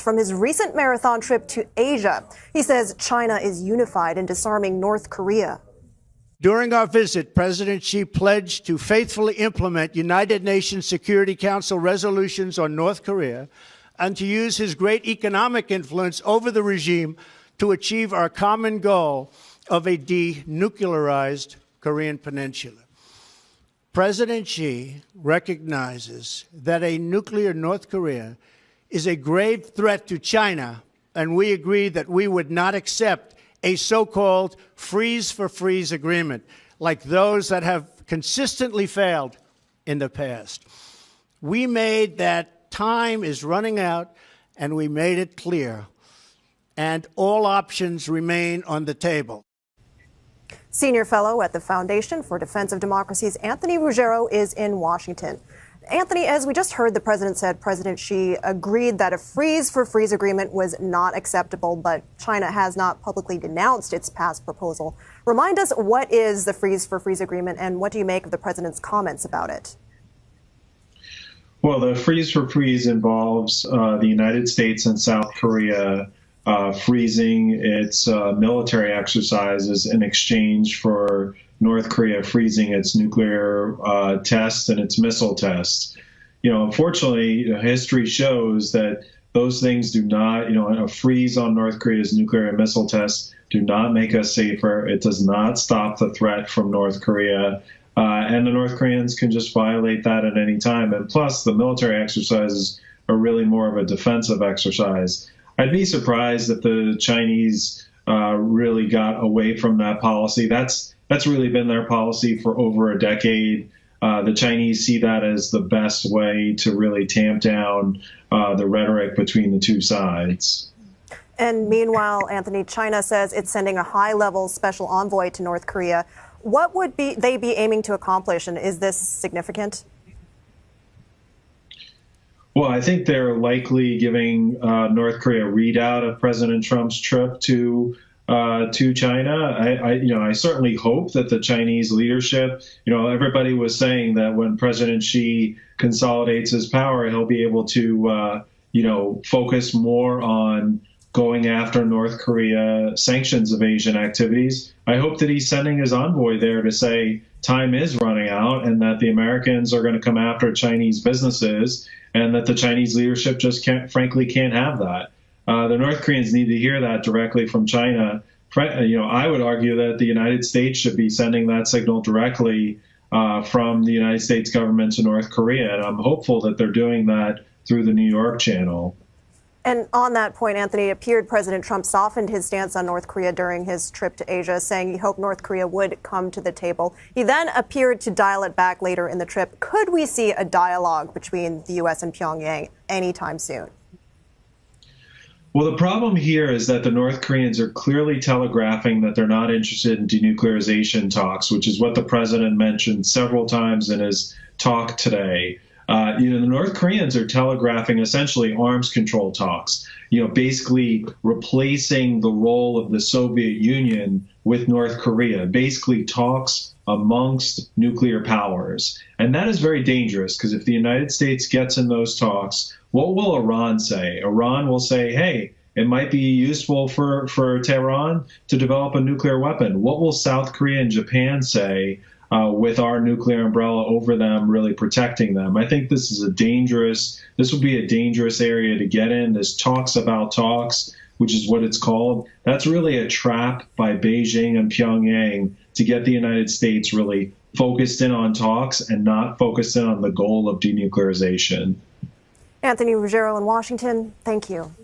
from his recent marathon trip to Asia. He says China is unified in disarming North Korea. During our visit, President Xi pledged to faithfully implement United Nations Security Council resolutions on North Korea and to use his great economic influence over the regime to achieve our common goal of a denuclearized Korean peninsula. President Xi recognizes that a nuclear North Korea is a grave threat to China, and we agree that we would not accept a so-called freeze-for-freeze agreement like those that have consistently failed in the past. We made that time is running out, and we made it clear, and all options remain on the table. Senior fellow at the Foundation for Defense of Democracy's Anthony Ruggiero is in Washington. Anthony, as we just heard, the president said President Xi agreed that a freeze-for-freeze agreement was not acceptable, but China has not publicly denounced its past proposal. Remind us, what is the freeze-for-freeze agreement, and what do you make of the president's comments about it? Well, the freeze-for-freeze involves the United States and South Korea freezing its military exercises in exchange for North Korea freezing its nuclear tests and its missile tests. Unfortunately, history shows that those things do not, a freeze on North Korea's nuclear and missile tests do not make us safer. It does not stop the threat from North Korea. And the North Koreans can just violate that at any time. And plus, the military exercises are really more of a defensive exercise. I'd be surprised if the Chinese really got away from that policy. That's really been their policy for over a decade. The Chinese see that as the best way to really tamp down the rhetoric between the two sides. And meanwhile, Anthony, China says it's sending a high-level special envoy to North Korea. What would they be aiming to accomplish, and is this significant? Well, I think they're likely giving North Korea a readout of President Trump's trip to China. I certainly hope that the Chinese leadership, everybody was saying that when President Xi consolidates his power, he'll be able to, focus more on going after North Korea sanctions evasion activities. I hope that he's sending his envoy there to say time is running out and that the Americans are going to come after Chinese businesses and that the Chinese leadership just frankly can't have that. The North Koreans need to hear that directly from China. I would argue that the United States should be sending that signal directly from the United States government to North Korea, and I'm hopeful that they're doing that through the New York channel. And on that point, Anthony, it appeared President Trump softened his stance on North Korea during his trip to Asia, saying he hoped North Korea would come to the table. He then appeared to dial it back later in the trip. Could we see a dialogue between the U.S. and Pyongyang anytime soon? Well, the problem here is that the North Koreans are clearly telegraphing that they're not interested in denuclearization talks, which is what the president mentioned several times in his talk today. The North Koreans are telegraphing essentially arms control talks, basically replacing the role of the Soviet Union with North Korea, basically talks amongst nuclear powers. And that is very dangerous because if the United States gets in those talks, what will Iran say? Iran will say, hey, it might be useful for Tehran to develop a nuclear weapon. What will South Korea and Japan say with our nuclear umbrella over them, really protecting them? I think this would be a dangerous area to get in. This talks about talks, which is what it's called. That's really a trap by Beijing and Pyongyang to get the United States really focused in on talks and not focused in on the goal of denuclearization. Anthony Ruggiero in Washington, thank you.